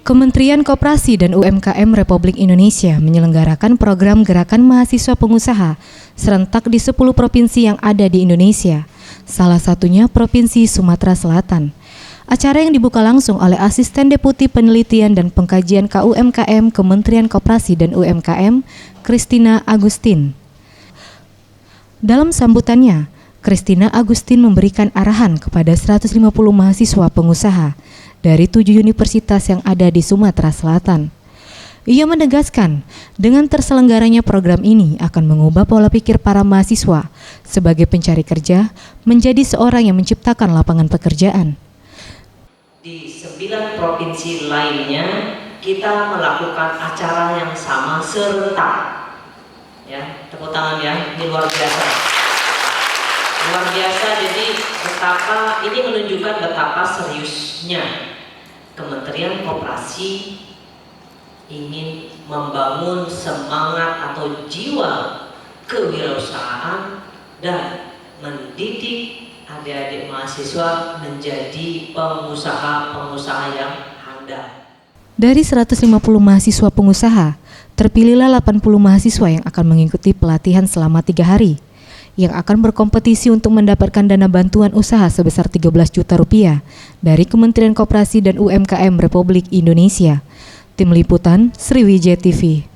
Kementerian Koperasi dan UMKM Republik Indonesia menyelenggarakan program Gerakan Mahasiswa Pengusaha serentak di 10 provinsi yang ada di Indonesia, salah satunya Provinsi Sumatera Selatan. Acara yang dibuka langsung oleh Asisten Deputi Penelitian dan Pengkajian KUMKM Kementerian Koperasi dan UMKM, Christina Agustin. Dalam sambutannya, Christina Agustin memberikan arahan kepada 150 mahasiswa pengusaha dari 7 universitas yang ada di Sumatera Selatan. Ia menegaskan, dengan terselenggaranya program ini akan mengubah pola pikir para mahasiswa sebagai pencari kerja menjadi seorang yang menciptakan lapangan pekerjaan. Di 9 provinsi lainnya kita melakukan acara yang sama serentak. Ya, tepuk tangan ya, ini luar biasa. Luar biasa, jadi ini menunjukkan betapa seriusnya Kementerian Koperasi ingin membangun semangat atau jiwa kewirausahaan dan mendidik adik-adik mahasiswa menjadi pengusaha-pengusaha yang handal. Dari 150 mahasiswa pengusaha, terpilihlah 80 mahasiswa yang akan mengikuti pelatihan selama 3 hari. Yang akan berkompetisi untuk mendapatkan dana bantuan usaha sebesar 13 juta rupiah dari Kementerian Koperasi dan UMKM Republik Indonesia. Tim Liputan Sriwijaya TV.